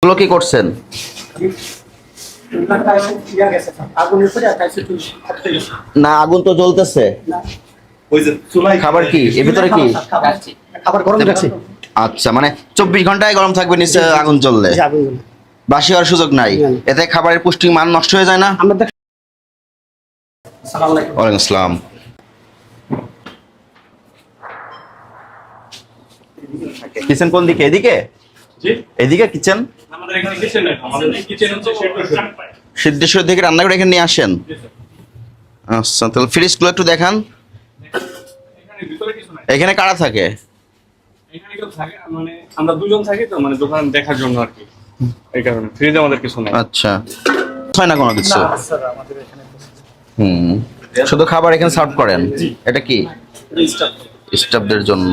এগুলো কি করছেন? না, আগুন তো জ্বলতেছে। খাবার কি এর ভিতরে কি? খাবার গরম রাখছি। আচ্ছা, মানে 24 ঘন্টায় গরম থাকবে নিচে আগুন জ্বললে? বাসি হওয়ার সুযোগ নাই? এতে খাবারের পুষ্টি মান নষ্ট হয়ে যায় না? ওয়ালাইকুম আসসালাম। কিচেন কোন দিকে? এদিকে? এদিকে কিচেন? আমাদের এখানে কিচেন নাই, আমাদের কিচেন হচ্ছে সিদ্ধেশ্বর থেকে রান্না করে এখানে নিয়ে আসেন? আচ্ছা, তাহলে ফ্রিজগুলো একটু দেখান। এখানে ভিতরে কিছু নাই। এখানে কারা থাকে? এখানে কেউ থাকে মানে আমরা দুজন থাকি তো, মানে দোকান দেখার জন্য আর কি, এই কারণে ফ্রিজে আমাদের কিছু নাই। আচ্ছা, হয় না কোনো কিছু? স্যার আমাদের এখানে হুম, শুধু খাবার এখানে সার্ভ করেন? এটা কি স্টাফদের জন্য?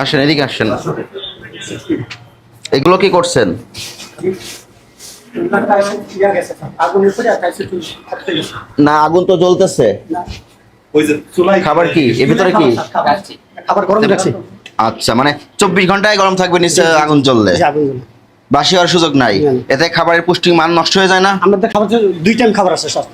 আসেন, এদিকে আসেন। এগুলো কি করছেন? না, আগুন তো জ্বলতেছে। খাবার কি এর ভিতরে কি? খাবার গরম রাখছি। আচ্ছা, মানে 24 ঘন্টায় গরম থাকবে নিচে আগুন জ্বললে? বাসি হওয়ার সুযোগ নাই? এতে খাবারের পুষ্টি মান নষ্ট হয়ে যায় না? আমাদের খাবার 2 টাইম খাবার আছে স্যার।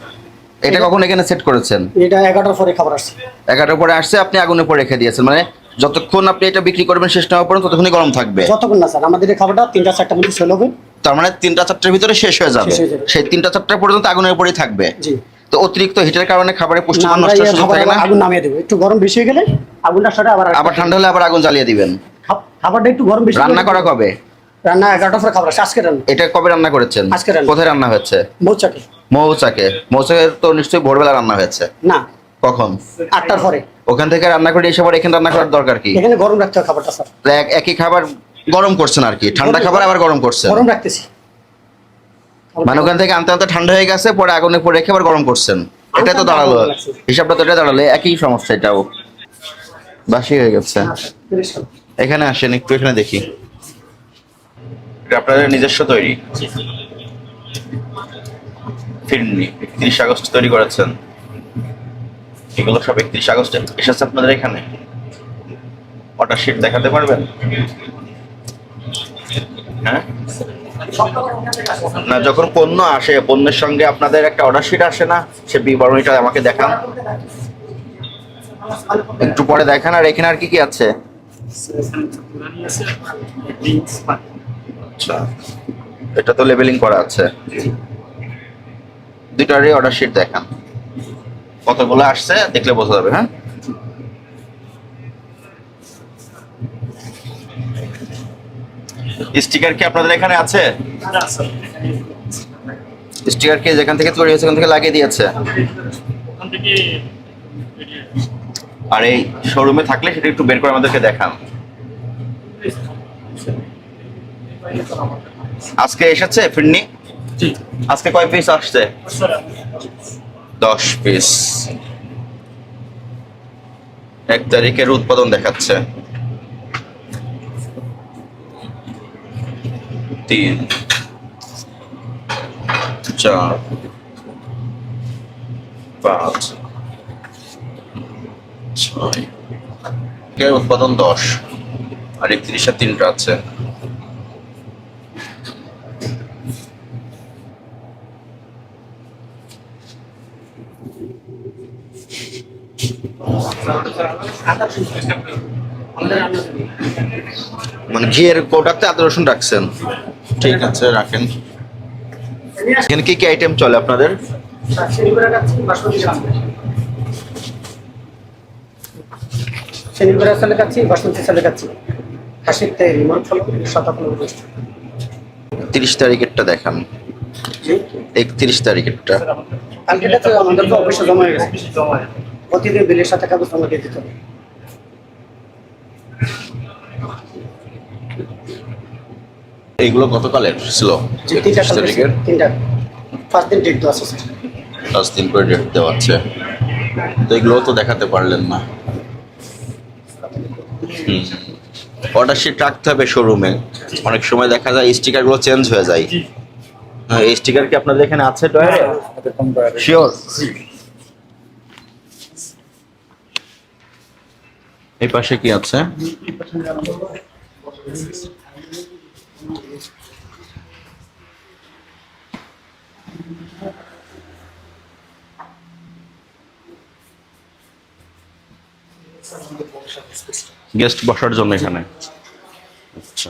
এটা কখন এখানে সেট করেছেন? এটা 11টার পরে খাবার আসছে। 11টার পরে আসছে, আপনি আগুনের পরে রেখে দিয়েছেন, মানে যতক্ষণ আপনি এটা বিক্রি করবেন শেষ না হওয়া পর্যন্ত ততক্ষণই গরম থাকবে? যতক্ষণ না স্যার, আমাদের এই খাবারটা 3টা 4টার মধ্যে সেল হবে। তার মানে 3টা 4টার ভিতরে শেষ হয়ে যাবে? শেষ হয়ে যাবে। সেই 3টা 4টা পর্যন্ত আগুনের উপরেই থাকবে? জি। তো অতিরিক্ত হিটের কারণে খাবারের পুষ্টিমান আমরা নষ্ট এই হয়ে খাবার যায় না? আগুন নামিয়ে দেব। একটু গরম বেশি হয়ে গেলে আগুনটা সরে আবার ঠান্ডা হলে আবার আগুন জ্বালিয়ে দিবেন? খাবারটা একটু গরম বেশি রান্না করা কবে? রান্না 11টার পরে খাবার আছে। আজকে রান্না। এটা কবে রান্না করেছেন? আজকে রান্না। কোথায় রান্না হয়েছে? মৌচাকে। মৌচাকে তো নিশ্চয়ই ভোরবেলা রান্না হয়েছে? না, কখন? 8টার পরে। ওখান থেকে রান্না করে এসে পরে এখানে রান্না করার দরকার কি? এখানে গরম রাখতে হবে খাবারটা স্যার। তো একই খাবার গরম করছেন আর কি, ঠান্ডা খাবার আবার গরম করছেন? গরম রাখতেছি। মানে ওখান থেকে আনতে আনতে ঠান্ডা হয়ে গেছে, পরে আগুনে পরে রেখে আবার গরম করছেন? এটা তো দাঁড়ালো, হিসাবটা তো এটা দাঁড়ালো একই সমস্যা, এটাও বাসি হয়ে গেছে। এখানে আসেন একটু, এখানে দেখি। এটা আপনাদের নিজস্ব তৈরি ফিরনি? 31 আগস্ট তৈরি করেছেন? এগুলো সব 31 আগস্টে এসেছে আপনাদের এখানে? অর্ডার শিট দেখাতে পারবেন? হ্যাঁ, না, যখন পণ্য আসে পণ্যের সঙ্গে আপনাদের একটা অর্ডার শিট আসে না? সে বিবরণীটা আমাকে দেখান একটু, পরে দেখান। আর এখানে আর কি কি আছে? আচ্ছা, এটা তো লেবেলিং করা আছে। দুইটারই অর্ডার শিট দেখান, কতগুলো আসছে দেখলে বোঝা যাবে। হ্যাঁ, স্টিকার কি আপনাদের এখানে আছে? স্টিকার কি যেখান থেকে তৈরি হয়েছে ওখান থেকে লাগিয়ে দিয়েছে? আর এই শোরুমে থাকলে সেটা একটু বের করে আমাদেরকে দেখান। আজকে এসেছে ফিরনি? আজকে কয় পিস আসছে? 10 পিস। 1 তারিখের উৎপাদন দেখাচ্ছে 3, 4, 5, 6, এর উৎপাদন 10, আর 31 এর 3টা আছে। মানে ঘিয়ের প্রোডাক্টে আদা রসুন রাখছেন? ঠিক আছে, রাখেন। এখানে কি কি আইটেম চলে আপনাদের? শনিবার সালে কাচ্ছি, বাসন্তী সালে কাচ্ছি, হাসির তেল, মরফল, 57। 30 তারিখেরটা দেখান। 31 তারিখেরটা। কালকেটা তো আমাদের তো অবশ্যই জমা হয়ে গেছে। প্রতিদিন বিলের সাথে কাগজ জমা দিয়ে দিতে হবে। এইগুলো গতকালের ছিল? 31 তারিখের 3টা 5 দিন ডেট দেওয়া আছে স্যার। 5 দিন করে ডেট দেওয়া আছে। তো এগুলো তো দেখাতে পারলেন না। অর্ডার শিট রাখতে হবে শোরুমে, অনেক সময় দেখা যায় স্টিকার গুলো চেঞ্জ হয়ে যায়। এই স্টিকার কি আপনাদের এখানে আছে ডয়ারে? শিওর? এই পাশে কি আছে? গেস্ট বসার জন্য এখানে। আচ্ছা,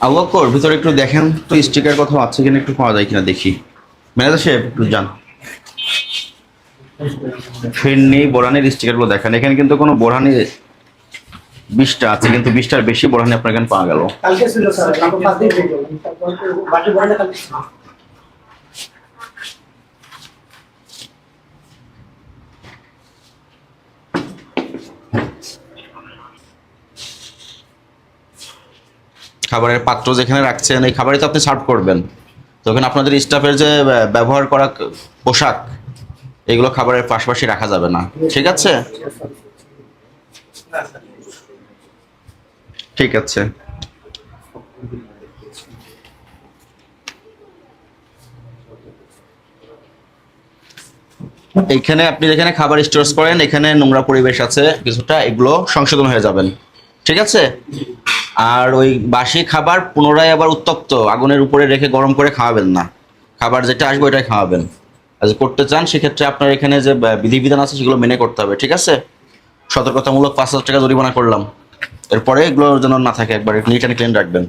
আবু বকর ভিতরে একটু দেখেন তো স্টিকার কোথাও আছে কিনা, একটু পাওয়া যায় কিনা দেখি। ম্যানেজার সাহেব একটু যান, ফিরনি বোরহানির স্টিকার গুলো দেখেন। এখানে কিন্তু কোনো বোরহানি 20টা আছে, কিন্তু 20টার বেশি বোরহানি আপনার এখানে পাওয়া গেল। কালকে ছিল স্যার, আমরা 5 দিন থেকে বাকি বড়টা কালকে ছিল। খাবারের পাত্র যেখানে রাখছেন এই খাবারই তো আপনি সার্ভ করবেন, তখন আপনাদের স্টাফের যে ব্যবহার করা পোশাক এগুলো খাবারের পাশাপাশি রাখা যাবে না, ঠিক আছে? ঠিক আছে। এইখানে আপনি যেখানে খাবার স্টোরেজ করেন এখানে নোংরা পরিবেশ আছে কিছুটা, এগুলো সংশোধন হয়ে যাবেন, ঠিক আছে? আর ওই বাসি খাবার পুনরায় আবার উত্তপ্ত আগুনের উপরে রেখে গরম করে খাওয়াবেন না। খাবার যেটা আসবে ওইটাই খাওয়াবেন। আর যদি করতে চান সেক্ষেত্রে আপনার এখানে যে বিধিবিধান আছে সেগুলো মেনে করতে হবে, ঠিক আছে? সতর্কতামূলক 5,000 টাকা জরিমানা করলাম, এরপরে এগুলো যেন না থাকে, একবার নিট অ্যান্ড ক্লিন রাখবেন।